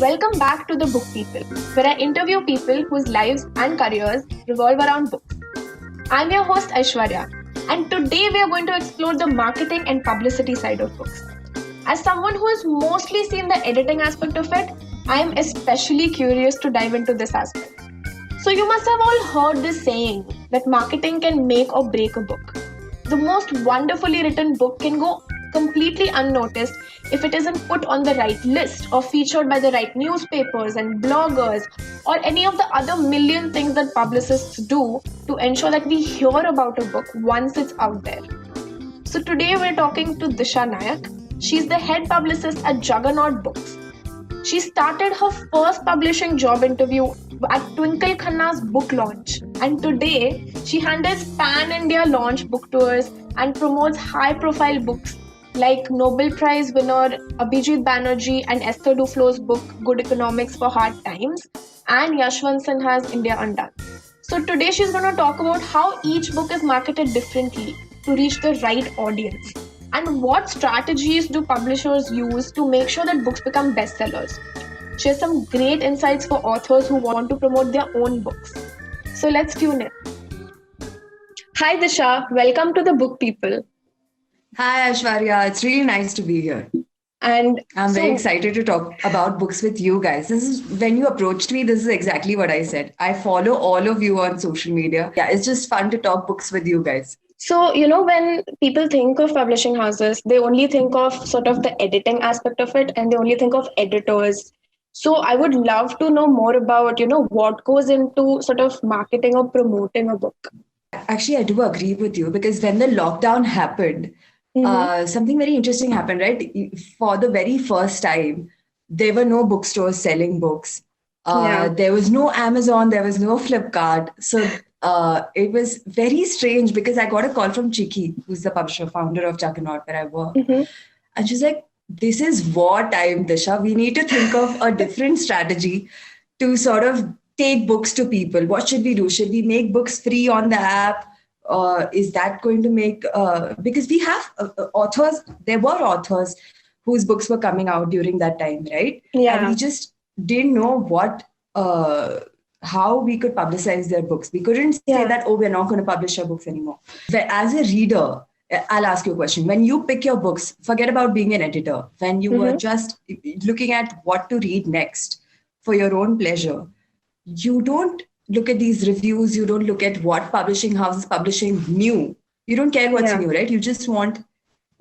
Welcome back to The Book People, where I interview people whose lives and careers revolve around books. I'm your host Aishwarya, and today we are going to explore the marketing and publicity side of books. As someone who has mostly seen the editing aspect of it, I am especially curious to dive into this aspect. So you must have all heard this saying that marketing can make or break a book. The most wonderfully written book can go completely unnoticed if it isn't put on the right list or featured by the right newspapers and bloggers or any of the other million things that publicists do to ensure that we hear about a book once it's out there. So today we're talking to Disha Naik. She's the head publicist at Juggernaut Books. She started her first publishing job interview at Twinkle Khanna's book launch, and today she handles pan-India launch book tours and promotes high-profile books like Nobel Prize winner Abhijit Banerjee and Esther Duflo's book Good Economics for Hard Times and Yashwant Sinha's India Undone. So today she's going to talk about how each book is marketed differently to reach the right audience and what strategies do publishers use to make sure that books become bestsellers. She has some great insights for authors who want to promote their own books. So let's tune in. Hi Disha, welcome to The Book People. Hi Aishwarya, it's really nice to be here. And I'm very excited to talk about books with you guys. This is when you approached me, this is exactly what I said. I follow all of you on social media. Yeah, it's just fun to talk books with you guys. So, when people think of publishing houses, they only think of sort of the editing aspect of it and they only think of editors. So I would love to know more about, what goes into sort of marketing or promoting a book. Actually, I do agree with you because when the lockdown happened, something very interesting happened, right? For the very first time, there were no bookstores selling books. There was no Amazon, there was no Flipkart. So it was very strange because I got a call from Chiki, who's the publisher, founder of Juggernaut, where I work. And she's like, this is wartime, Disha. We need to think of a different strategy to sort of take books to people. What should we do? Should we make books free on the app? Is that going to make, because we have authors, there were authors whose books were coming out during that time, right? Yeah. And we just didn't know how we could publicize their books. We couldn't say that, we're not going to publish our books anymore. But as a reader, I'll ask you a question. When you pick your books, forget about being an editor. When you were just looking at what to read next for your own pleasure, you don't look at these reviews. You don't look at what publishing house is publishing new. You don't care what's new, right? You just want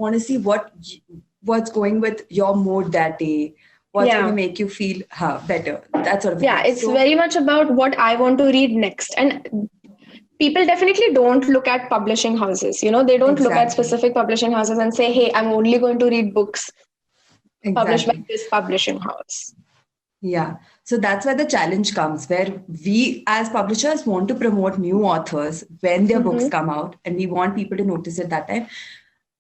to see what's going with your mood that day. What's going to make you feel better. That sort of thing. Yeah, it's very much about what I want to read next. And people definitely don't look at publishing houses. They don't look at specific publishing houses and say, hey, I'm only going to read books published by this publishing house. Yeah. So that's where the challenge comes, where we as publishers want to promote new authors when their books come out, and we want people to notice it that time.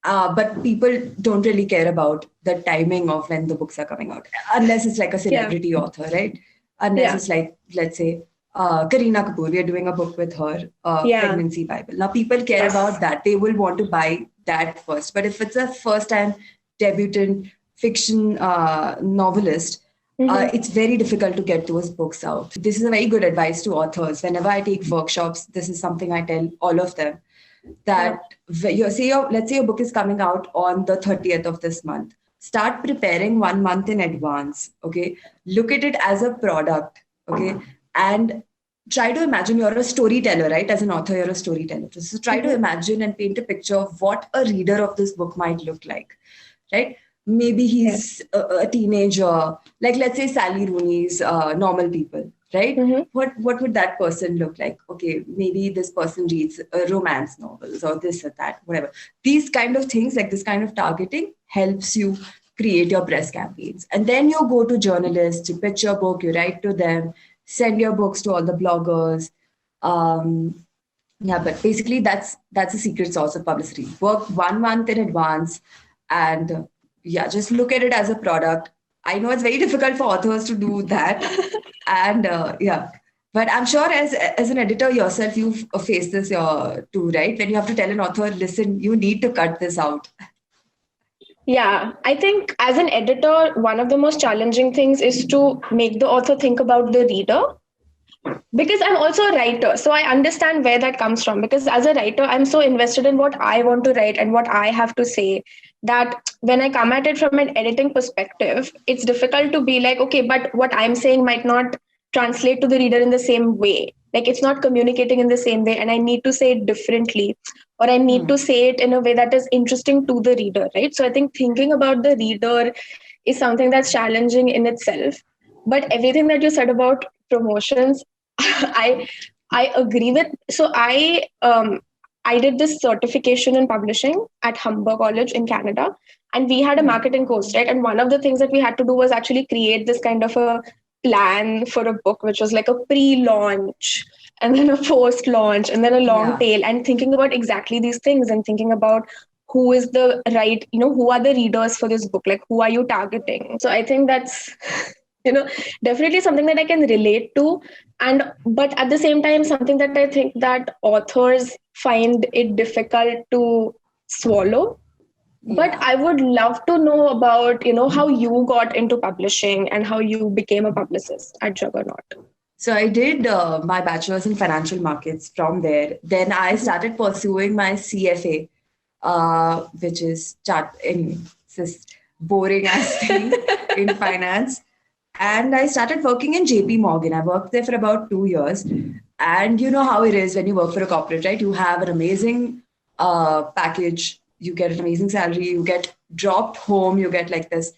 But people don't really care about the timing of when the books are coming out, unless it's like a celebrity author, right? Unless it's like, let's say, Kareena Kapoor, we are doing a book with her, Pregnancy Bible. Now, people care about that. They will want to buy that first. But if it's a first-time debutant fiction novelist, it's very difficult to get those books out. This is a very good advice to authors. Whenever I take workshops, this is something I tell all of them. That let's say your book is coming out on the 30th of this month. Start preparing 1 month in advance. Okay. Look at it as a product. Okay. And try to imagine you're a storyteller, right? As an author, you're a storyteller. So try to imagine and paint a picture of what a reader of this book might look like, right? Maybe he's a teenager, like let's say Sally Rooney's Normal People. Right? What would that person look like? Okay, maybe this person reads romance novels or this or that, whatever. These kind of things, like this kind of targeting, helps you create your press campaigns. And then you go to journalists, you pitch your book, you write to them, send your books to all the bloggers. But basically that's the secret sauce of publicity. Work 1 month in advance and just look at it as a product. I know it's very difficult for authors to do that. And but I'm sure as an editor yourself, you've faced this too, right? When you have to tell an author, listen, you need to cut this out. Yeah, I think as an editor, one of the most challenging things is to make the author think about the reader, because I'm also a writer, so I understand where that comes from. Because as a writer, I'm so invested in what I want to write and what I have to say, that when I come at it from an editing perspective, it's difficult to be like, okay, but what I'm saying might not translate to the reader in the same way. Like, it's not communicating in the same way, and I need to say it differently, or I need to Hmm. say it in a way that is interesting to the reader, right? So I think thinking about the reader is something that's challenging in itself. But everything that you said about promotions, I I agree with. So I did this certification in publishing at Humber College in Canada, and we had a Hmm. marketing course, right? And one of the things that we had to do was actually create this kind of a plan for a book, which was like a pre-launch and then a post-launch and then a long Yeah. tail, and thinking about exactly these things and thinking about who is the right, who are the readers for this book, like who are you targeting. So I think that's you know definitely something that I can relate to, and but at the same time something that I think that authors find it difficult to swallow. But Yeah. I would love to know about how you got into publishing and how you became a publicist at Juggernaut. So I did my bachelor's in financial markets from there. Then I started pursuing my CFA, which is chart. Anyway, it's this boring ass thing in finance. And I started working in JP Morgan. I worked there for about 2 years. And you know how it is when you work for a corporate, right? You have an amazing package, you get an amazing salary, you get dropped home, you get like this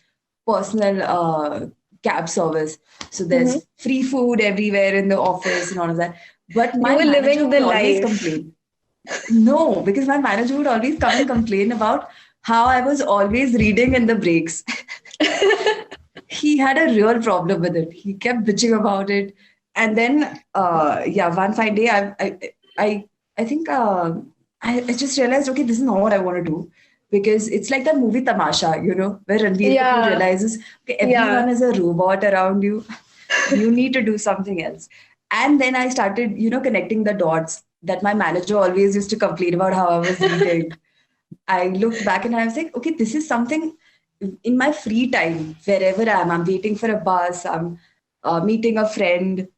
personal cab service. So Mhm. there's free food everywhere in the office and all of that. But You my were manager living the would always life. complain. No, because my manager would always come and complain about how I was always reading in the breaks. He had a real problem with it. He kept bitching about it. And then, yeah, one fine day, I, I think I just realized, okay, this is not what I want to do. Because it's like that movie Tamasha, where Ranveer Kapoor Yeah, realizes, okay, yeah. everyone is a robot around you. You need to do something else. And then I started, connecting the dots that my manager always used to complain about how I was reading. I looked back and I was like, okay, this is something in my free time, wherever I'm waiting for a bus, I'm meeting a friend.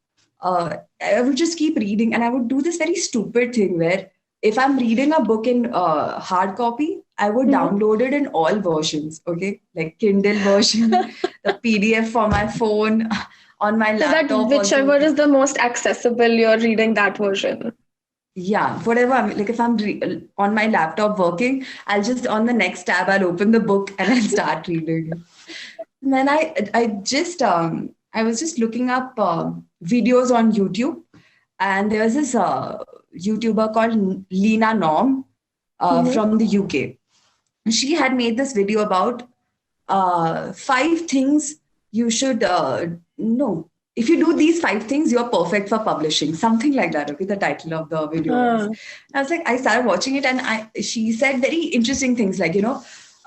I would just keep reading, and I would do this very stupid thing where if I'm reading a book in hard copy, I would Mhm. download it in all versions, okay? Like Kindle version, the PDF for my phone, on my So that laptop whichever also. is the most accessible, you're reading that version. Yeah, whatever. Like if I'm on my laptop working, I'll just on the next tab, I'll open the book and I'll start reading. And then I was just looking up videos on YouTube, and there's this YouTuber called Lena Norm Mhm. from the UK. She had made this video about 5 things you should know. If you do these 5 things, you're perfect for publishing. Something like that. Okay, the title of the video was. Ah. I was like, I started watching it, and she said very interesting things like,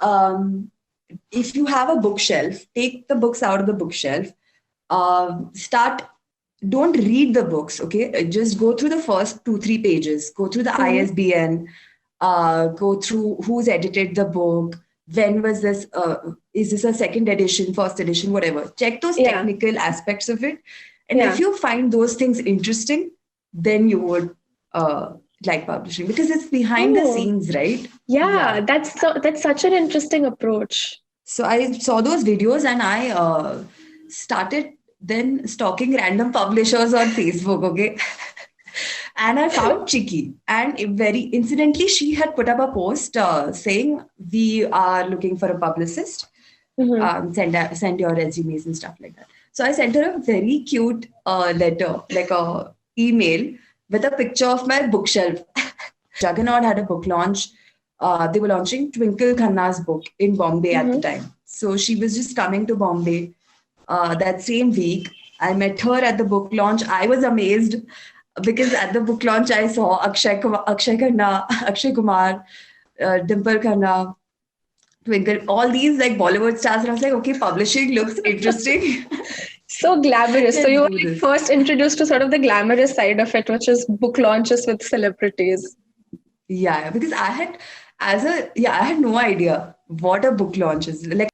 um, if you have a bookshelf, take the books out of the bookshelf. Start. Don't read the books. Okay, just go through the first 2-3 pages. Go through the Mhm. ISBN. Go through who's edited the book. When was this? Is this a second edition, first edition, whatever? Check those Yeah, technical aspects of it, and if yeah. you find those things interesting, then you would like publishing because it's behind the Oh, scenes, right? yeah. Yeah. That's such an interesting approach. So I saw those videos and I started then stalking random publishers on Facebook, okay? And I found Chiki. And very incidentally, she had put up a post saying, we are looking for a publicist. Mhm. Send your resumes and stuff like that. So I sent her a very cute letter, like a email with a picture of my bookshelf. Juggernaut had a book launch. They were launching Twinkle Khanna's book in Bombay at the Mhm. time. So she was just coming to Bombay that same week. I met her at the book launch. I was amazed because at the book launch I saw Akshay Khanna, Akshay Kumar, Dimple Khanna, Twinkle, all these like Bollywood stars. And I was like, okay, publishing looks interesting. So glamorous. So Let's you were do like this. first introduced to sort of the glamorous side of it, which is book launches with celebrities. Yeah, because I had no idea. what a book launch is. Like,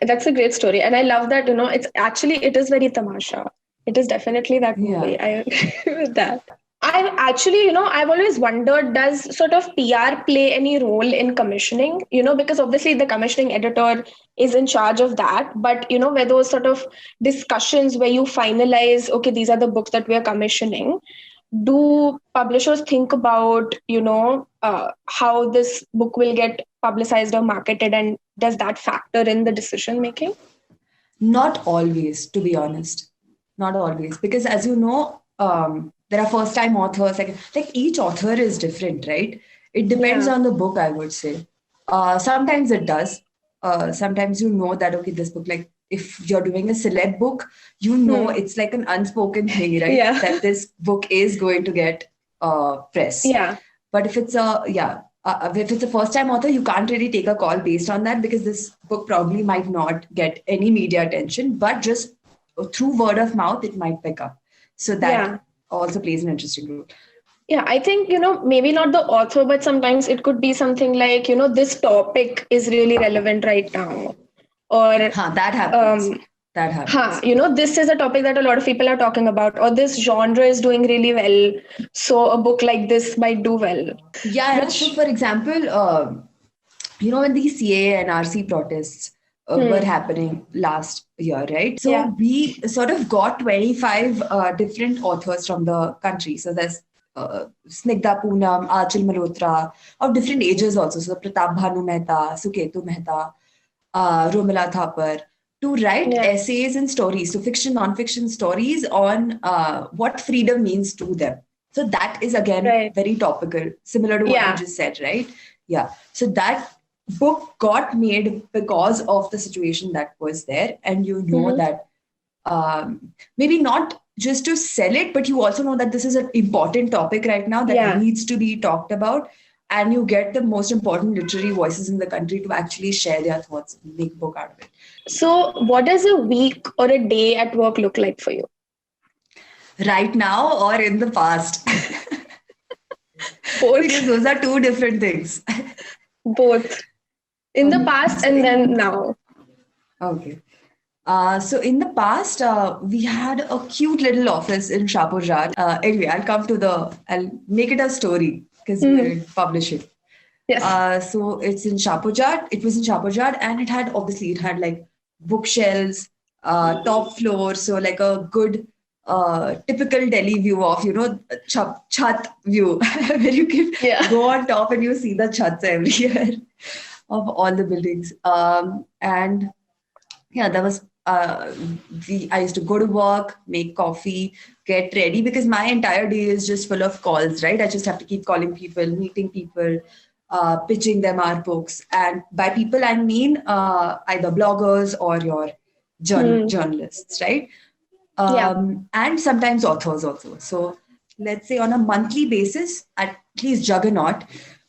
That's a great story. And I love that, it is very tamasha. It is definitely that yeah. movie. I agree with that. I've always wondered, does sort of PR play any role in commissioning? Because obviously the commissioning editor is in charge of that. But, where those sort of discussions where you finalize, okay, these are the books that we are commissioning, do publishers think about, how this book will get publicized or marketed, and does that factor in the decision making? Not always, to be honest. Not always. Because as you know, there are first time authors, like each author is different, right? It depends Yeah. on the book, I would say. Sometimes it does. Sometimes you know that, okay, this book, like if you're doing a celeb book, you know it's like an unspoken thing, right? Yeah. That this book is going to get press. Yeah. But if it's if it's a first time author, you can't really take a call based on that, because this book probably might not get any media attention, but just through word of mouth, it might pick up. So that Yeah. also plays an interesting role. Yeah, I think, maybe not the author, but sometimes it could be something like, this topic is really relevant right now. Or, That happens. That happens. this is a topic that a lot of people are talking about, or this genre is doing really well. So a book like this might do well. Yeah. So, for example, when these CA and RC protests were happening last year, right? So Yeah. we sort of got 25 different authors from the country. So there's Snigdha Poonam, Achal Malhotra, of different ages also. So Pratap Bhanu Mehta, Suketu Mehta, Romila Thapar, to write essays and stories, so fiction, non-fiction stories on what freedom means to them. So that is again very topical, similar to what you just said, right? Yeah. So that book got made because of the situation that was there, and that maybe not just to sell it, but you also know that this is an important topic right now that needs to be talked about, and you get the most important literary voices in the country to actually share their thoughts and make a book out of it. So what does a week or a day at work look like for you? Right now or in the past? Both. Because those are two different things. Both. In the past and then now. Okay. So in the past, we had a cute little office in Shapurjat. Anyway, I'll make it a story because we'll publish it. Yes. So it's in Shapurjat. It was in Shapurjat, and it had like bookshelves, top floor. So like a good typical Delhi view of, chat view, where you can go on top and you see the chats everywhere of all the buildings. And yeah, that was, I used to go to work, make coffee, get ready, because my entire day is just full of calls, right? I just have to keep calling people, meeting people, pitching them our books. And by people, I mean either bloggers or your journalists, right? And sometimes authors also. So let's say on a monthly basis, at least Juggernaut,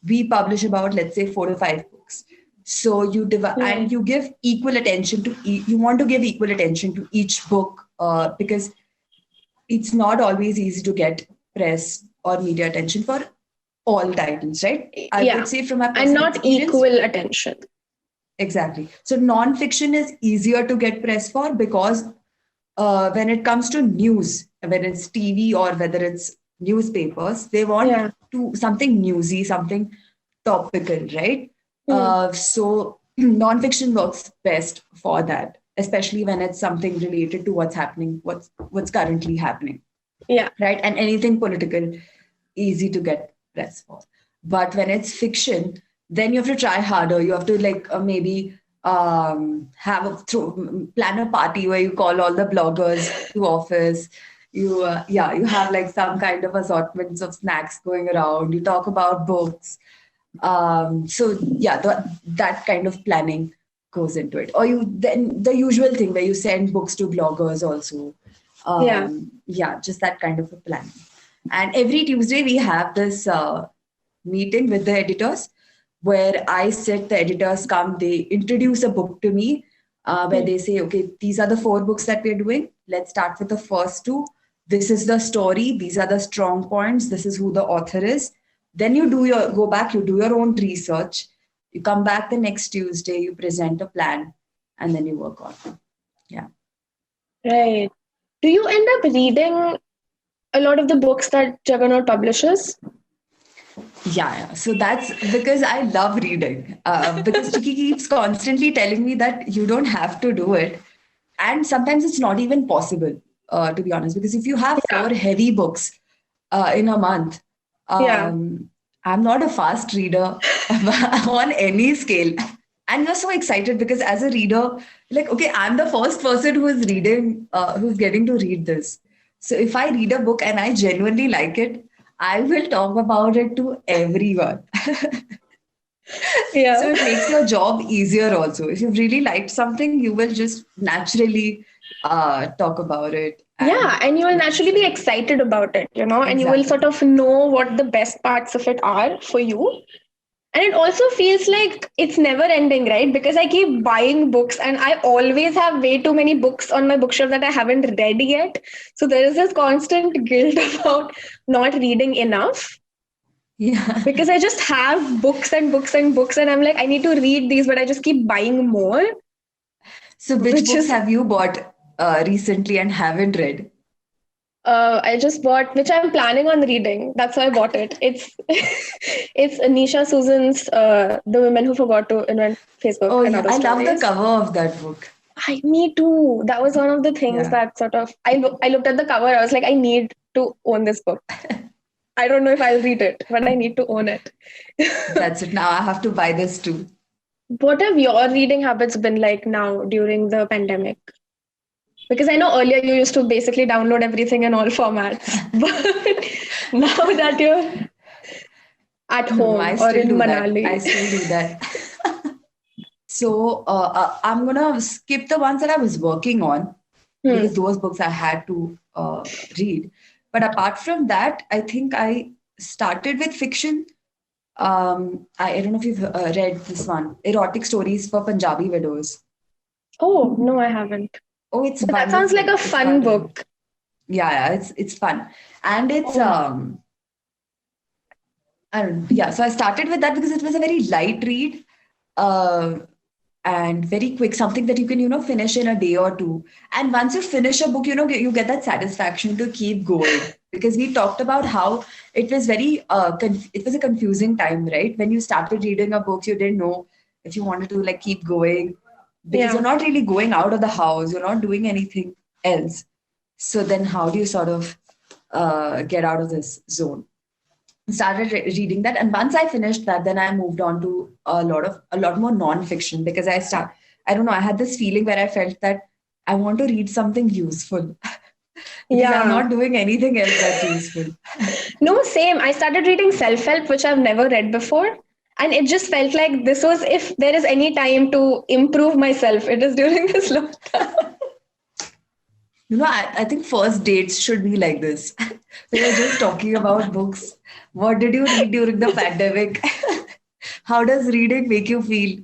we publish about, let's say, 4 to 5 books. So you divide and you give equal attention to you want to give equal attention to each book, because it's not always easy to get press or media attention for all titles, right? I would say from my personal and not experience, equal attention. Exactly. So non-fiction is easier to get press for, because when it comes to news, whether it's TV or whether it's newspapers, they want to something newsy, something topical, right? So non-fiction works best for that, especially when it's something related to what's happening, what's currently happening. Yeah. Right. And anything political, easy to get press for. But when it's fiction, then you have to try harder. You have to maybe plan a party where you call all the bloggers to office. You have like some kind of assortments of snacks going around. You talk about books. That kind of planning goes into it. Or then the usual thing where you send books to bloggers also. Just that kind of a plan. And every Tuesday we have this meeting with the editors, where I sit, the editors come, they introduce a book to me, where they say, okay, these are the 4 books that we're doing. Let's start with the first 2. This is the story. These are the strong points. This is who the author is. Then you go back, you do your own research. You come back the next Tuesday, you present a plan, and then you work on it. Yeah. Right. Do you end up reading a lot of the books that Juggernaut publishes? Yeah. So that's because I love reading. Because Chiki keeps constantly telling me that you don't have to do it. And sometimes it's not even possible, to be honest. Because if you have Yeah. 4 heavy books in a month, Yeah. I'm not a fast reader on any scale. And you're so excited because as a reader, like, okay, I'm the first person who is reading, who's getting to read this. So if I read a book and I genuinely like it, I will talk about it to everyone. Yeah. So it makes your job easier also. If you've really liked something, you will just naturally talk about it. Yeah, and you will naturally be excited about it, and you will sort Exactly. of know what the best parts of it are for you. And it also feels like it's never ending, right? Because I keep buying books and I always have way too many books on my bookshelf that I haven't read yet. So there is this constant guilt about not reading enough Yeah. because I just have books and books and books, and I'm like, I need to read these, but I just keep buying more, So which which books is have you bought recently and haven't read? I just bought, which I'm planning on reading. That's why I bought it. It's it's Anisha Susan's "The Women Who Forgot to Invent Facebook Oh and yeah, Other I love the Stories." cover of that book. Me too. That was one of the things Yeah, that sort of I looked at the cover. I was like, I need to own this book. I don't know if I'll read it, but I need to own it. that's it. Now I have to buy this too. What have your reading habits been like now during the pandemic? Because I know earlier you used to basically download everything in all formats, but now that you're at No, I home or still in do that. I Manali. still do that. So I'm gonna skip the ones that I was working on Hmm. because those books I had to read. But apart from that, I think I started with fiction. I don't know if you've read this one, Erotic Stories for Punjabi Widows. Oh, no, I haven't. Oh, it's But that sounds like wonderful. a It's fun wonderful. book. Yeah, it's fun. And it's Oh, I don't know. Yeah, so I started with that because it was a very light read. Uh, and very quick, something that you can, finish in a day or two. And once you finish a book, you get that satisfaction to keep going. Because we talked about how it was it was a confusing time, right? When you started reading a book, you didn't know if you wanted to like keep going because you're yeah. not really going out of the house, you're not doing anything else. So then how do you sort of get out of this zone? Started reading that, and once I finished that, then I moved on to a lot more non-fiction because I don't know, I had this feeling where I felt that I want to read something useful because I'm Yeah. not doing anything else that's useful. No, same. I started reading self-help, which I've never read before. And it just felt like this was, if there is any time to improve myself, it is during this lockdown. I think first dates should be like this. We were just talking about books. What did you read during the pandemic? How does reading make you feel?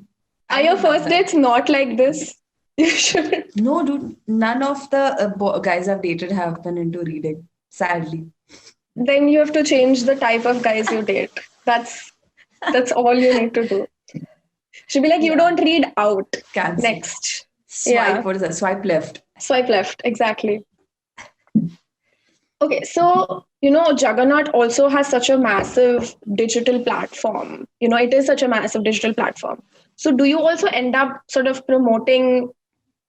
Are I your would love first that. dates not like this? You should. No, dude, none of the guys I've dated have been into reading, sadly. Then you have to change the type of guys you date. That's all you need to do. Should be like, you Yeah, don't read out. cancel. Next. Swipe, Yeah. what is that? Swipe left. Swipe left. Exactly. Okay, so Juggernaut also has such a massive digital platform. It is such a massive digital platform. So, do you also end up sort of promoting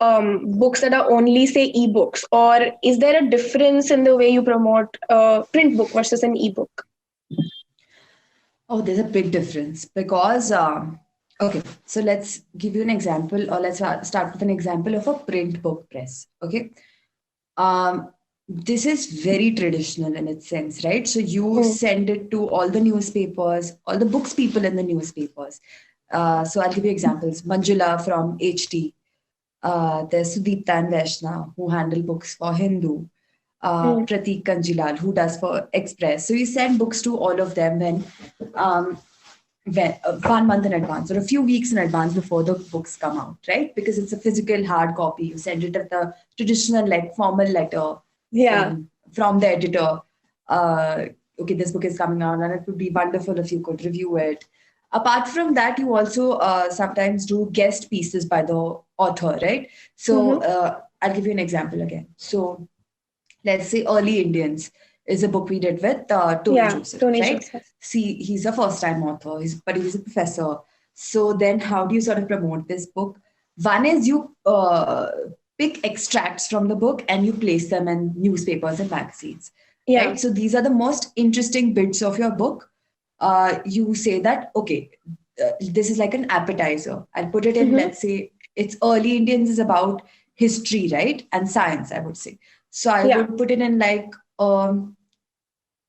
books that are only, say, ebooks, or is there a difference in the way you promote a print book versus an ebook? Oh, there's a big difference because, okay, so let's give you an example, or let's start with an example of a print book press. Okay. Um, this is very traditional in its sense, right? So you Hmm. send it to all the newspapers, all the books people in the newspapers. So I'll give you examples. Manjula from HT. There's Sudeepta and Vaishna who handle books for Hindu. Hmm. Pratik Kanjilal who does for Express. So you send books to all of them um, when 1 month in advance or a few weeks in advance before the books come out, right? Because it's a physical hard copy. You send it at the traditional, like formal letter Yeah. from the editor. Uh, okay, this book is coming out, and it would be wonderful if you could review it. Apart from that, you also sometimes do guest pieces by the author, right? So Mm-hmm. I'll give you an example again. So let's say Early Indians is a book we did with Tony Yeah, Joseph, Tony right? Joseph. See, he's a first time author, but he's a professor. So then how do you sort of promote this book? One is you pick extracts from the book and you place them in newspapers and magazines, Yeah. right? So these are the most interesting bits of your book. You say that, okay, this is like an appetizer. I'll put it in, Mm-hmm. let's say it's Early Indians is about history, right? And science, I would say. So I Yeah. would put it in like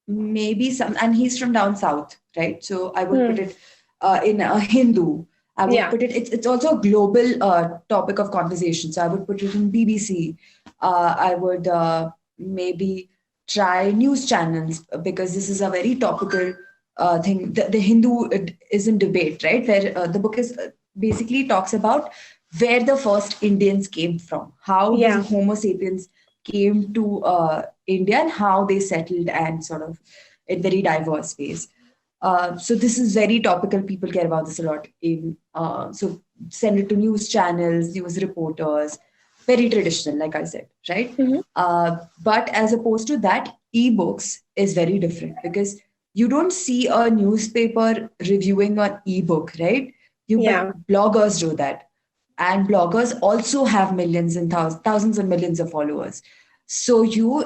maybe some, and he's from down south, right? So I would put Hmm. it in a Hindu. I would Yeah. put it, it's also a global topic of conversation. So I would put it in BBC. I would maybe try news channels because this is a very topical thing. The Hindu is in debate, right? Where the book is basically talks about where the first Indians came from, how the Yeah. Homo sapiens came to India and how they settled and sort of in very diverse ways. So this is very topical. People care about this a lot. So send it to news channels, news reporters, very traditional, like I said, right? Mm-hmm. But as opposed to that, ebooks is very different because you don't see a newspaper reviewing an ebook, right? But Yeah. bloggers do that, and bloggers also have millions and thousands and millions of followers. So you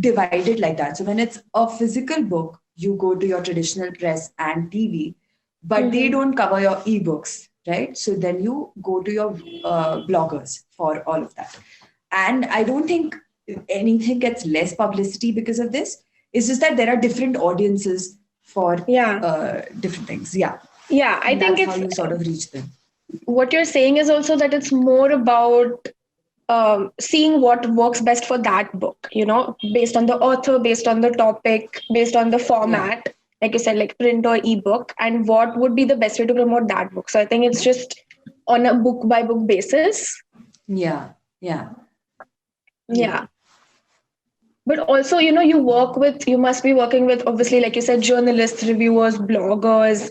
divide it like that. So when it's a physical book, you go to your traditional press and TV, but they Mm-hmm. don't cover your ebooks, right? So then you go to your bloggers for all of that. And I don't think anything gets less publicity because of this. It's just that there are different audiences for Yeah. different things. Yeah. Yeah. I And think that's how it's you sort of reach them. what you're saying is also that it's more about seeing what works best for that book, based on the author, based on the topic, based on the Yeah. format, like you said, like print or ebook, and what would be the best way to promote that book. So I think it's just on a book by book basis. Yeah. Yeah. Yeah. But also, you must be working with, obviously, like you said, journalists, reviewers, bloggers,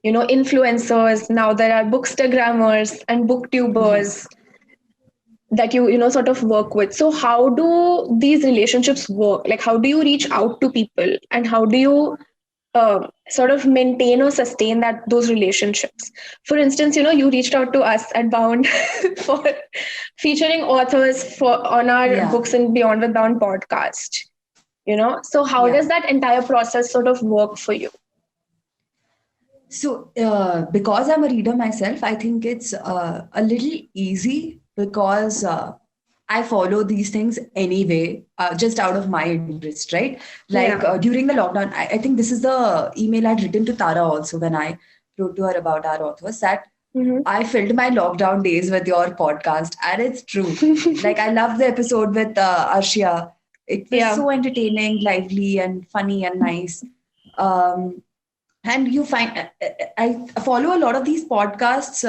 influencers. Now there are bookstagrammers and Yeah. booktubers that you sort of work with. So how do these relationships work? Like, how do you reach out to people, and how do you sort of maintain or sustain those relationships? For instance, you reached out to us at Bound for featuring authors for on our Yeah. Books and Beyond with Bound podcast. So how Yeah. does that entire process sort of work for you? So, because I'm a reader myself, I think it's a little easy because I follow these things anyway, just out of my interest, right? Like Yeah. during the lockdown, I think this is the email I'd written to Tara also when I wrote to her about our authors that Mm-hmm. I filled my lockdown days with your podcast, and it's true. Like, I love the episode with Arshia. It was Yeah. so entertaining, lively, and funny and nice. Um, and you find I follow a lot of these podcasts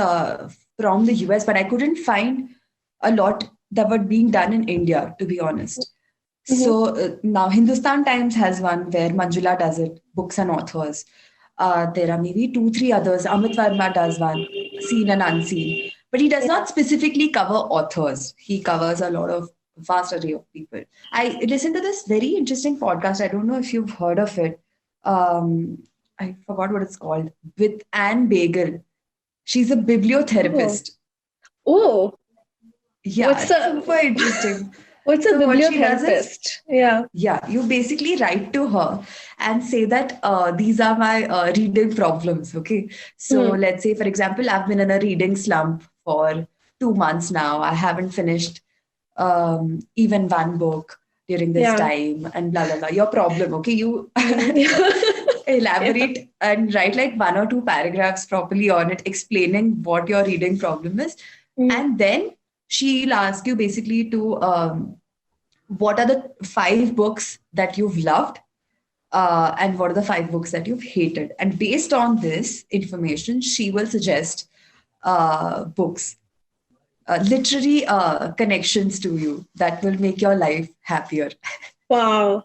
from the US, but I couldn't find a lot that were being done in India, to be honest. Mm-hmm. So now Hindustan Times has one where Manjula does it, books and authors. There are maybe two, three others. Amit Verma does one, seen and unseen. But he does Yeah. not specifically cover authors. He covers a lot of vast array of people. I listened to this very interesting podcast. I don't know if you've heard of it. Um, I forgot what it's called. With Anne Bagel. She's a Oh. bibliotherapist. Oh. Yeah, What's it's a super interesting. what's a So what she does is, bibliotherapist? Yeah. yeah, you basically write to her and say that these are my reading problems. Okay. So Hmm. let's say, for example, I've been in a reading slump for 2 months now. I haven't finished even one book during this Yeah. time and blah, blah, blah. Your problem. Okay. You Yeah. elaborate and write like one or two paragraphs properly on it, explaining what your reading problem is. Mm. And then she'll ask you basically to what are the 5 books that you've loved and what are the 5 books that you've hated. And based on this information, she will suggest books, literary connections to you that will make your life happier. Wow.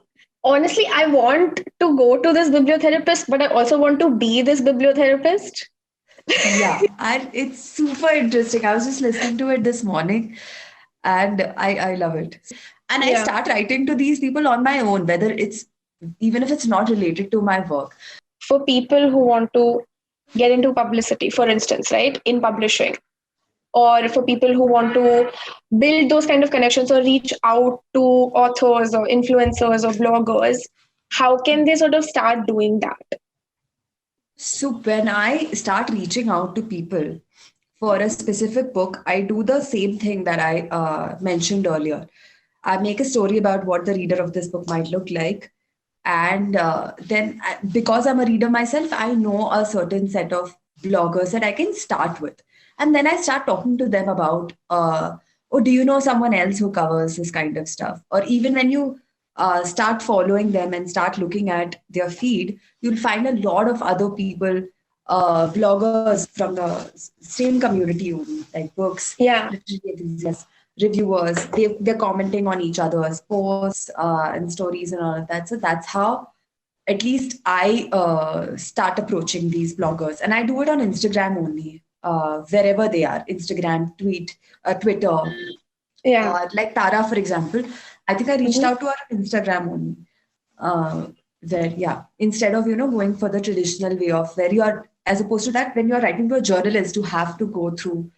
Honestly, I want to go to this bibliotherapist, but I also want to be this bibliotherapist. Yeah, and it's super interesting. I was just listening to it this morning and I love it. And I Yeah. start writing to these people on my own, whether it's even if it's not related to my work. For people who want to get into publicity, for instance, right, in publishing, or for people who want to build those kind of connections or reach out to authors or influencers or bloggers, how can they sort of start doing that? So when I start reaching out to people for a specific book, I do the same thing that I mentioned earlier. I make a story about what the reader of this book might look like. And because I'm a reader myself, I know a certain set of bloggers that I can start with. And then I start talking to them about, oh, do you know someone else who covers this kind of stuff? Or even when you start following them and start looking at their feed, you'll find a lot of other people, bloggers from the same community, like books, Yeah. literary enthusiasts, reviewers. They're commenting on each other's posts and stories and all of that. So that's how at least I start approaching these bloggers, and I do it on Instagram only, wherever they are. Instagram, Twitter. Yeah. Like Tara, for example, I think I reached Mhm. out to her on Instagram only. Yeah, instead of going for the traditional way of where you are, as opposed to that, when you are writing to a journalist, you have to go through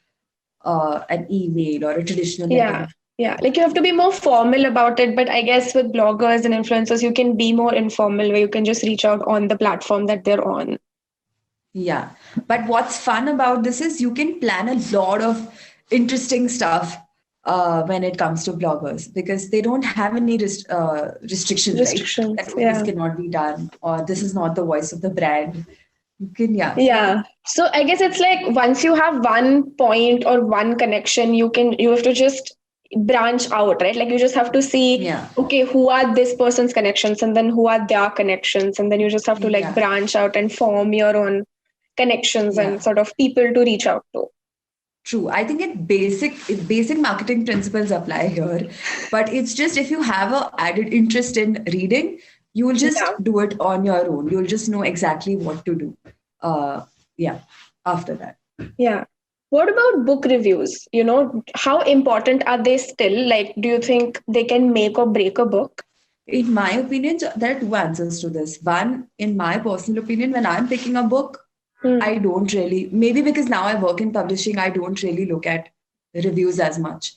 an email or a traditional letter. Yeah. Yeah. Like you have to be more formal about it. But I guess with bloggers and influencers, you can be more informal where you can just reach out on the platform that they're on. Yeah. But what's fun about this is you can plan a lot of interesting stuff when it comes to bloggers because they don't have any restrictions, right? Restrictions. That oh, this Yeah. cannot be done or this is not the voice of the brand. You can, yeah. Yeah. So I guess it's like once you have one point or one connection, you have to just branch out, right? Like you just have to see, Yeah. okay, who are this person's connections and then who are their connections. And then you just have to like Yeah. branch out and form your own connections and Yeah. sort of people to reach out to. True. I think basic marketing principles apply here, but it's just if you have a added interest in reading, you will just Yeah. do it on your own. You'll just know exactly what to do. Yeah. After that. Yeah. What about book reviews? How important are they still? Like, do you think they can make or break a book? In my opinion, there are two answers to this. One, in my personal opinion, when I'm picking a book, Hmm. I don't really, maybe because now I work in publishing, I don't really look at reviews as much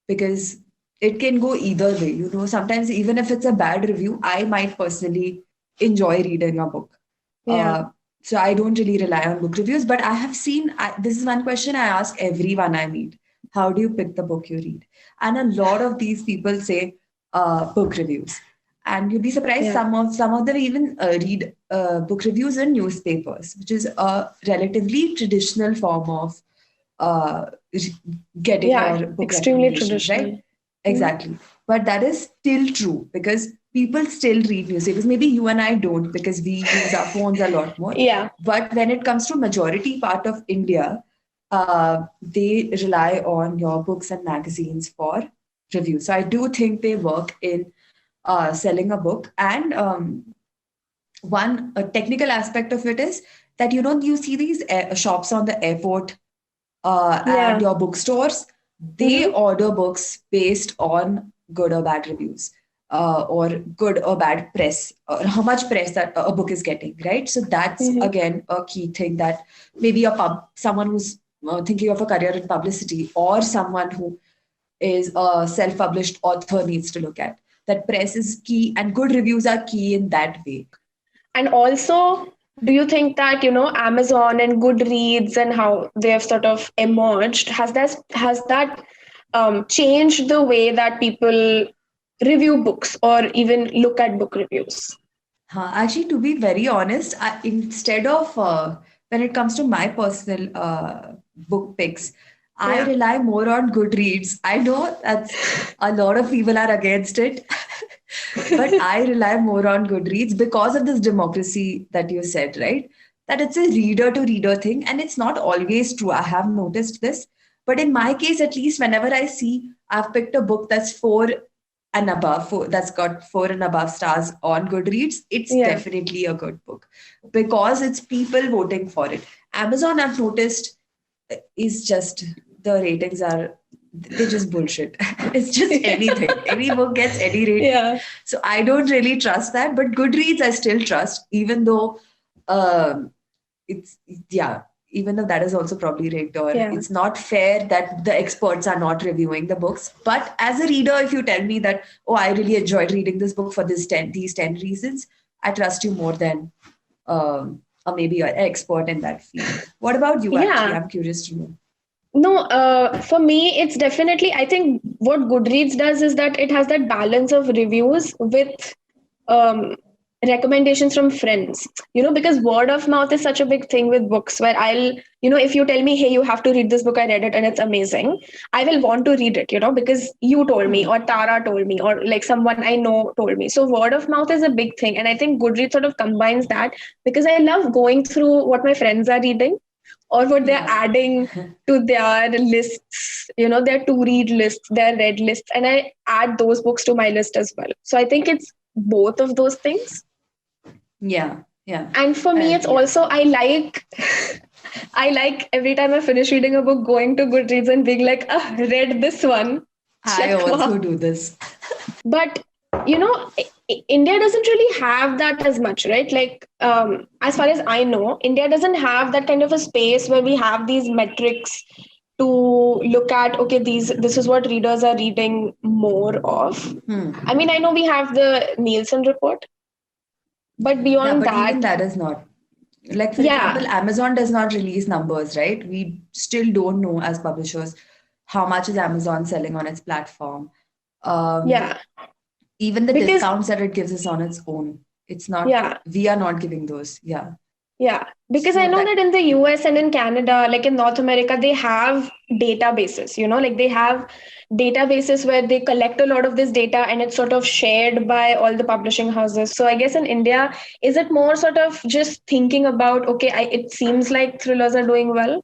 because it can go either way. Sometimes even if it's a bad review, I might personally enjoy reading a book. Yeah. So I don't really rely on book reviews, but I have seen, this is one question I ask everyone I meet. How do you pick the book you read? And a lot of these people say book reviews. And you'll be surprised, Yeah. some of them even read book reviews in newspapers, which is a relatively traditional form of uh, getting Yeah. your book Extremely recommendations, traditional. right? Exactly. But that is still true because people still read newspapers. Maybe you and I don't because we use our phones a lot more. Yeah. But when it comes to majority part of India, they rely on your books and magazines for reviews. So I do think they work in selling a book. And one technical aspect of it is that you see these shops on the airport Yeah. and your bookstores, they Mhm. order books based on good or bad reviews or good or bad press or how much press that a book is getting, right? So that's Mhm. again a key thing that maybe someone who's thinking of a career in publicity or someone who is a self-published author needs to look at. That press is key and good reviews are key in that way. And also, do you think that, Amazon and Goodreads and how they have sort of emerged, has that changed the way that people review books or even look at book reviews? Actually, to be very honest, instead of when it comes to my personal book picks, I Yeah. rely more on Goodreads. I know that's a lot of people are against it, but I rely more on Goodreads because of this democracy that you said, right? That it's a reader to reader thing, and it's not always true. I have noticed this, but in my case, at least, whenever I see I've picked a book that's for and above, that's got 4 and above stars on Goodreads, it's Yeah. definitely a good book because it's people voting for it. Amazon, I've noticed, is just the ratings are they're just bullshit. It's just anything. Any book gets any rating. Yeah. So I don't really trust that. But Goodreads, I still trust, even though it's even though that is also probably rigged, or it's not fair that the experts are not reviewing the books. But as a reader, if you tell me that, oh, I really enjoyed reading this book for these 10 reasons, I trust you more than or maybe an expert in that field. What about you, actually? I'm curious to know. No, for me, it's definitely, I think what Goodreads does is that it has that balance of reviews with recommendations from friends, because word of mouth is such a big thing with books where if you tell me, hey, you have to read this book, I read it and it's amazing, I will want to read it, because you told me, or Tara told me, or like someone I know told me. So word of mouth is a big thing. And I think Goodreads sort of combines that, because I love going through what my friends are reading or what they're adding to their lists, their to read lists, their read lists, and I add those books to my list as well. So I think it's both of those things. Yeah. And for me, it's also, I like every time I finish reading a book, going to Goodreads and being like, read this one. I also do this. But, India doesn't really have that as much, right? Like, as far as I know, India doesn't have that kind of a space where we have these metrics to look at, okay, this is what readers are reading more of. I mean, I know we have the Nielsen report, but beyond that... even that is not. Like, for example, Amazon does not release numbers, right? We still don't know as publishers how much is Amazon selling on its platform. Even the discounts that it gives us on its own. It's not, we are not giving those. Yeah, because I know that in the US and in Canada, like in North America, they have databases, like they have databases where they collect a lot of this data and it's sort of shared by all the publishing houses. So I guess in India, is it more sort of just thinking about, okay, it seems like thrillers are doing well?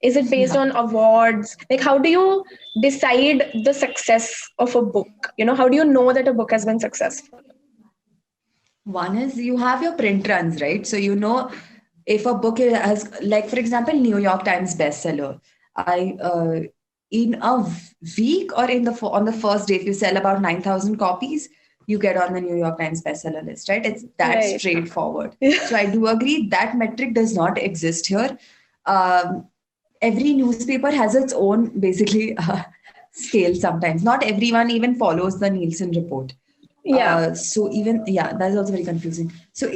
Is it based on awards? Like, how do you decide the success of a book? How do you know that a book has been successful? One is you have your print runs, right? So if a book has, like, for example, New York Times bestseller, in a week or on the first day, if you sell about 9,000 copies, you get on the New York Times bestseller list, right? It's that straightforward. So I do agree that metric does not exist here. Every newspaper has its own, basically, scale sometimes. Not everyone even follows the Nielsen report. So even, that is also very confusing. So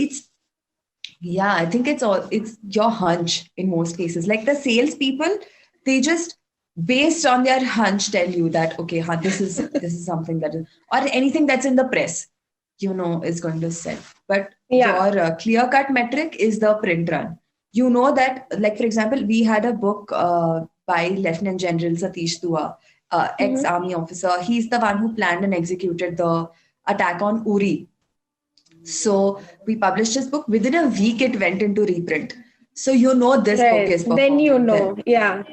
I think it's your hunch in most cases. Like the salespeople, they just, based on their hunch, tell you that, okay, this is something that is, or anything that's in the press, is going to sell. But your clear-cut metric is the print run. That, like, for example, we had a book by Lieutenant General Satish Dua, ex-army officer. He's the one who planned and executed the attack on Uri. So we published his book. Within a week, it went into reprint. So this book is performing. Then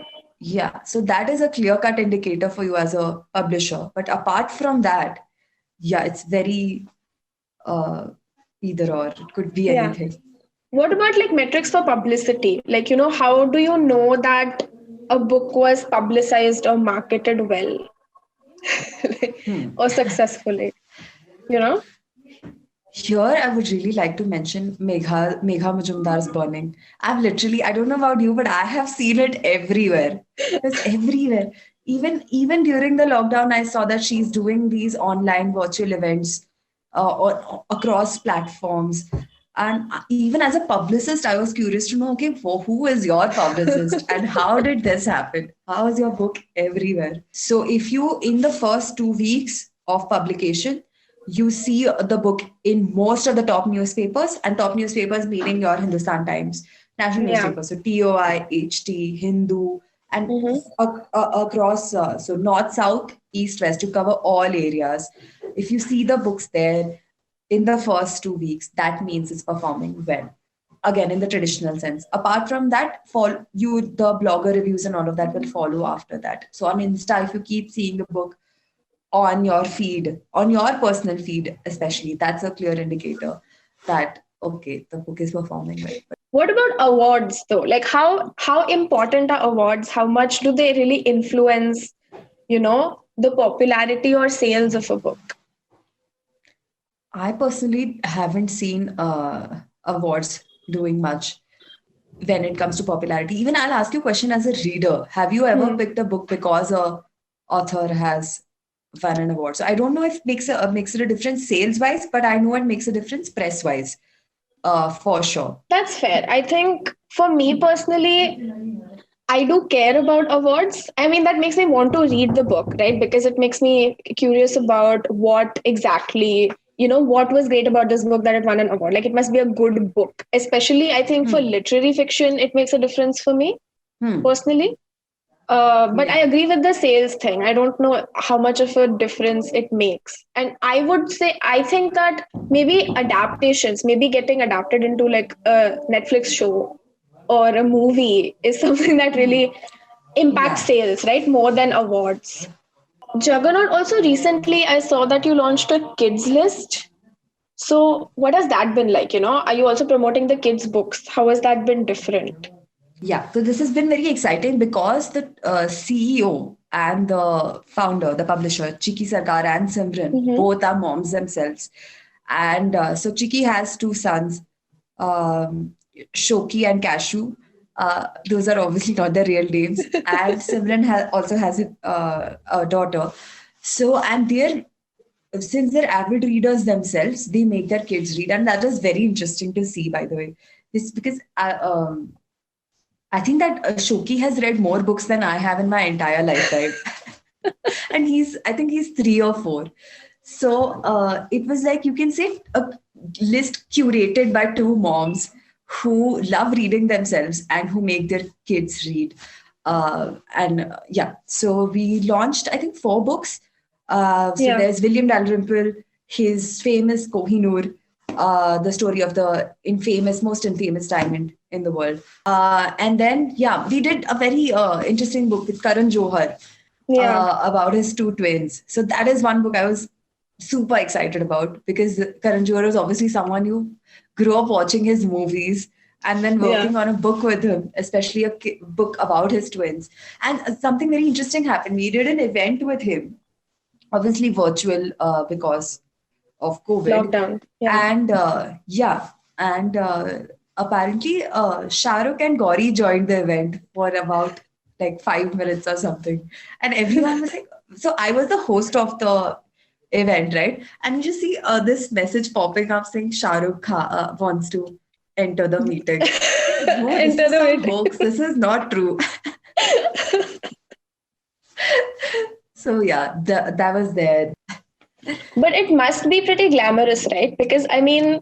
so that is a clear-cut indicator for you as a publisher. But apart from that, it's very either or. It could be anything. What about like metrics for publicity? Like, how do you know that a book was publicized or marketed well or successfully? Here, I would really like to mention Megha Majumdar's Burning. I don't know about you, but I have seen it everywhere. It's everywhere. Even during the lockdown, I saw that she's doing these online virtual events across platforms. And even as a publicist, I was curious to know, okay, who is your publicist and how did this happen? How is your book everywhere? So if you, in the first 2 weeks of publication, you see the book in most of the top newspapers, and top newspapers meaning your Hindustan Times, national newspapers, so TOI, HT, Hindu, and across, so north, south, east, west, you cover all areas. If you see the books there in the first 2 weeks, that means it's performing well. Again, in the traditional sense. Apart from that, the blogger reviews and all of that will follow after that. So on Insta, if you keep seeing the book on your feed, on your personal feed, especially, that's a clear indicator that, okay, the book is performing well. What about awards though? Like how important are awards? How much do they really influence, the popularity or sales of a book? I personally haven't seen awards doing much when it comes to popularity. Even I'll ask you a question as a reader. Have you ever picked a book because a author has won an award? So I don't know if makes it a difference sales wise, but I know it makes a difference press wise, for sure. That's fair. I think for me personally, I do care about awards. I mean, that makes me want to read the book, right? Because it makes me curious about what exactly, what was great about this book that it won an award. Like, it must be a good book. Especially, I think for literary fiction, it makes a difference for me personally. But I agree with the sales thing. I don't know how much of a difference it makes. And I would say, I think that maybe adaptations, maybe getting adapted into like a Netflix show or a movie is something that really impacts sales, right? More than awards. Juggernaut, also recently, I saw that you launched a kids list. So, what has that been like? Are you also promoting the kids' books? How has that been different? Yeah, so this has been very exciting because the CEO and the founder, the publisher, Chiki Sarkar and Simran, both are moms themselves. And so Chiki has two sons, Shoki and Kashu. Those are obviously not their real names. And Simran also has a daughter. So, and since they're avid readers themselves, they make their kids read. And that is very interesting to see, by the way. This because I think that Shoki has read more books than I have in my entire lifetime. And I think he's 3 or 4. So it was like, you can say, a list curated by two moms who love reading themselves and who make their kids read. So we launched, I think, 4 books. So there's William Dalrymple, his famous Kohinoor, the story of the most infamous diamond in the world. And then, we did a very interesting book with Karan Johar about his 2 twins. So that is one book I was super excited about because Karan Johar is obviously someone who grew up watching his movies and then working on a book with him, especially a book about his twins. And something very interesting happened. We did an event with him, obviously virtual because of COVID. Lockdown. And apparently Shah Rukh and Gauri joined the event for about like 5 minutes or something. And everyone was like, so I was the host of the event, right? And you just see this message popping up saying Shah Rukh Khan wants to enter the meeting. No, enter the meeting. Hoax. This is not true. So that was there. But it must be pretty glamorous, right? Because I mean,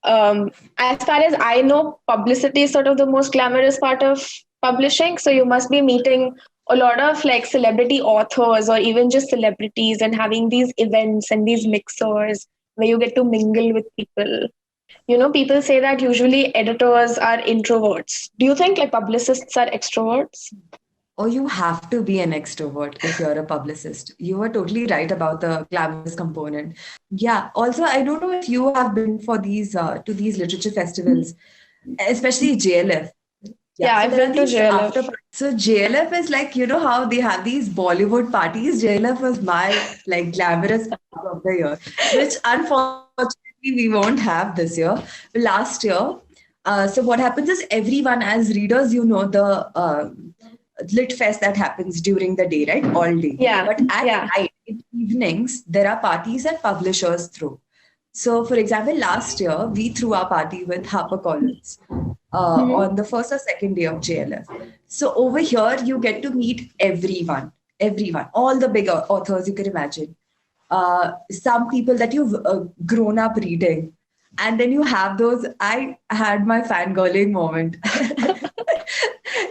as far as I know, publicity is sort of the most glamorous part of publishing. So you must be meeting a lot of like celebrity authors or even just celebrities and having these events and these mixers where you get to mingle with people. People say that usually editors are introverts. Do you think like publicists are extroverts? Or you have to be an extrovert if you're a publicist. You were totally right about the glamorous component. Yeah. Also, I don't know if you have been for these literature festivals, especially JLF. Yeah, I've been to JLF. So JLF is like, how they have these Bollywood parties. JLF was my like glamorous part of the year, which unfortunately we won't have this year. Last year. So what happens is everyone as readers, the lit fest that happens during the day, right? All day. Yeah. But at night, in evenings, there are parties that publishers throw. So, for example, last year, we threw our party with HarperCollins on the first or second day of JLF. So over here, you get to meet everyone, all the big authors you can imagine. Some people that you've grown up reading. And then you have those, I had my fangirling moment.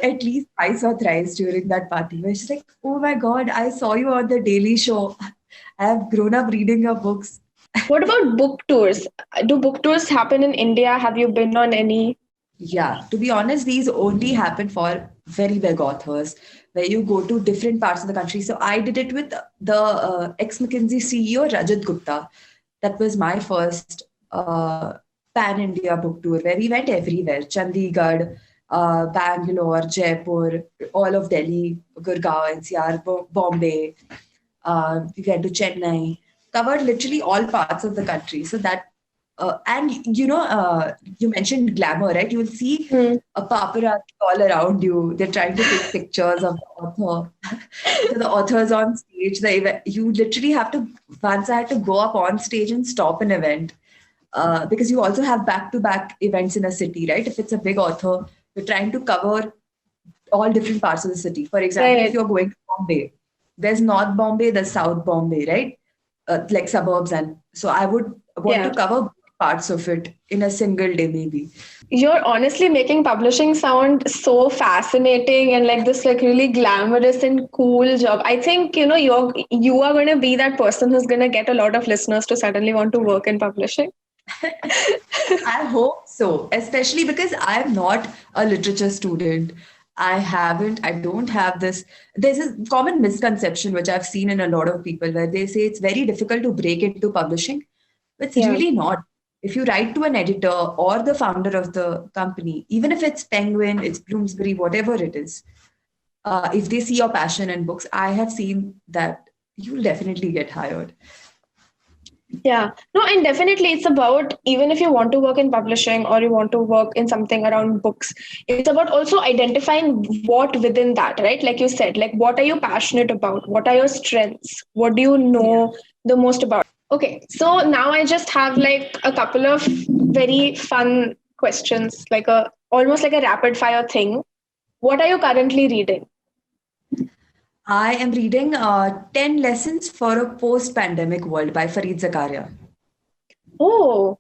At least twice or thrice during that party where she's like, oh my God, I saw you on the Daily Show. I have grown up reading your books. What about book tours? Do book tours happen in India? Have you been on any? Yeah, to be honest, these only happen for very big authors. where you go to different parts of the country. So I did it with the ex-McKinsey CEO, Rajat Gupta. That was my first pan-India book tour, where we went everywhere. Chandigarh, Bangalore, Jaipur, all of Delhi, Gurgaon, NCR, Bombay. We went to Chennai, covered literally all parts of the country. So that, you mentioned glamour, right? You will see a paparazzi all around you. They're trying to take pictures of the author. So the author's on stage. You literally have to, once I had to go up on stage and stop an event. Because you also have back-to-back events in a city, right? If it's a big author, you're trying to cover all different parts of the city. For example, if you're going to Bombay, there's North Bombay, there's South Bombay, right? Like suburbs. And so I would want to cover parts of it in a single day, maybe. You're honestly making publishing sound so fascinating and like this like really glamorous and cool job. I think, you are going to be that person who's going to get a lot of listeners to suddenly want to work in publishing. I hope so, especially because I'm not a literature student. I don't have this. There's a common misconception which I've seen in a lot of people where they say it's very difficult to break into publishing. But it's really not. If you write to an editor or the founder of the company, even if it's Penguin, it's Bloomsbury, whatever it is, if they see your passion in books, I have seen that you'll definitely get hired. Yeah, no, and definitely it's about, even if you want to work in publishing or you want to work in something around books, it's about also identifying what within that, right? Like you said, like what are you passionate about? What are your strengths? What do you know the most about? Okay, so now I just have like a couple of very fun questions, like almost like a rapid fire thing. What are you currently reading? I am reading 10 Lessons for a Post-Pandemic World by Fareed Zakaria. Oh,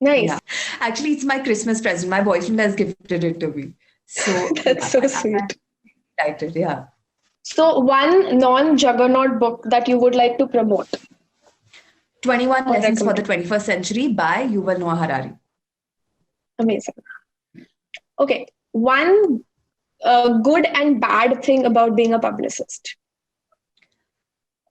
nice. Yeah. Actually, it's my Christmas present. My boyfriend has gifted it to me. So that's so sweet. I'm excited, yeah. So one non-Juggernaut book that you would like to promote? 21 Lessons for the 21st Century by Yuval Noah Harari. Amazing. Okay, one good and bad thing about being a publicist?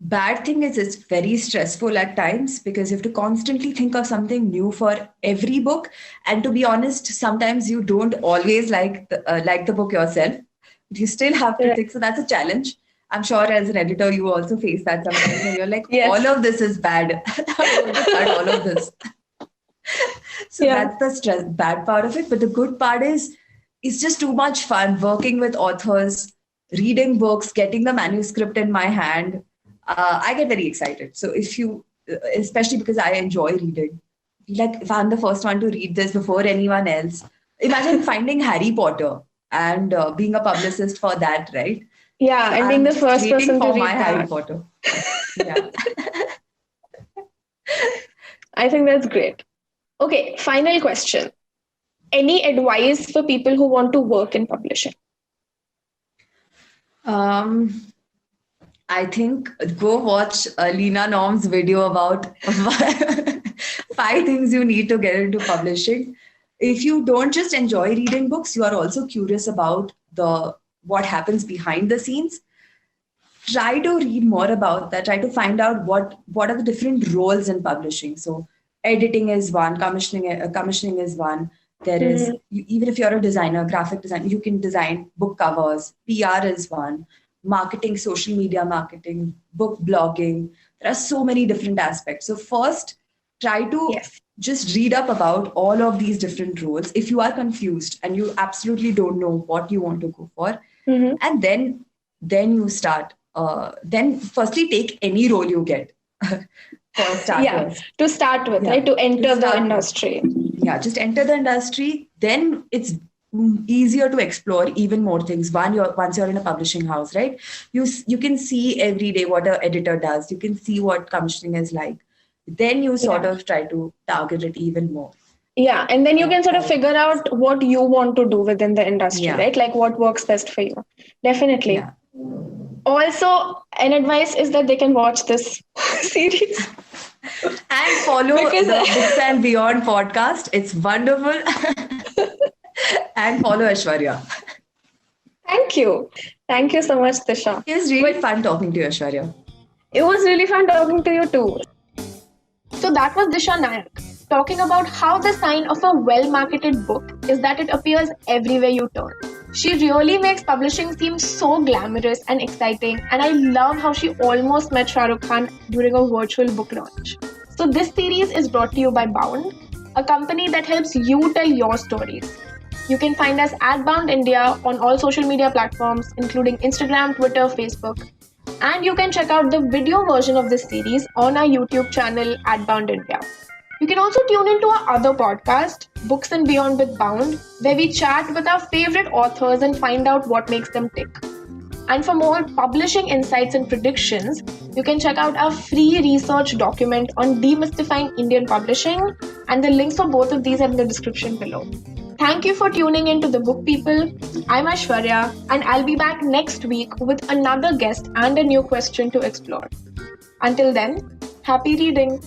Bad thing is it's very stressful at times because you have to constantly think of something new for every book. And to be honest, sometimes you don't always like the book yourself. You still have to think. So that's a challenge. I'm sure as an editor, you also face that sometimes. And you're like, all of this is bad. I want to start all of this. So that's the bad part of it. But the good part is, it's just too much fun working with authors, reading books, getting the manuscript in my hand. I get very excited. So especially because I enjoy reading, like if I'm the first one to read this before anyone else, imagine finding Harry Potter and being a publicist for that, right? Yeah, and being the first person to read my Harry Potter. Yeah. I think that's great. Okay, final question. Any advice for people who want to work in publishing? I think go watch Lena Norm's video about 5 things you need to get into publishing. If you don't just enjoy reading books, you are also curious about what happens behind the scenes. Try to read more about that. Try to find out what are the different roles in publishing. So editing is one, commissioning is one. There is, even if you're a designer, graphic designer, you can design book covers. PR is one. Marketing, social media marketing, book blogging. There are so many different aspects. So first, try to just read up about all of these different roles. If you are confused and you absolutely don't know what you want to go for, and then you start. Then firstly, take any role you get. For starters. Yeah, to start with, right? To enter the industry. Yeah, just enter the industry. Then it's easier to explore even more things. Once you're in a publishing house, right? You can see every day what an editor does. You can see what commissioning is like. Then you sort of try to target it even more. Yeah, and then you can sort of figure out what you want to do within the industry, right? Like what works best for you. Definitely. Yeah. Also, an advice is that they can watch this series. And follow the Books and Beyond podcast. It's wonderful. And follow Aishwarya. Thank Thank you. Thank you so much, Disha. It was really fun talking to you, Aishwarya. It was really fun talking to you too. So that was Disha Naik talking about how the sign of a well-marketed book is that it appears everywhere you turn. She really makes publishing seem so glamorous and exciting, and I love how she almost met Shah Rukh Khan during a virtual book launch. So this series is brought to you by Bound, a company that helps you tell your stories. You can find us at Bound India on all social media platforms, including Instagram, Twitter, Facebook. And you can check out the video version of this series on our YouTube channel at Bound India. You can also tune into our other podcast, Books and Beyond with Bound, where we chat with our favorite authors and find out what makes them tick. And for more publishing insights and predictions, you can check out our free research document on demystifying Indian publishing, and the links for both of these are in the description below. Thank you for tuning in to The Book People. I'm Aishwarya, and I'll be back next week with another guest and a new question to explore. Until then, happy reading!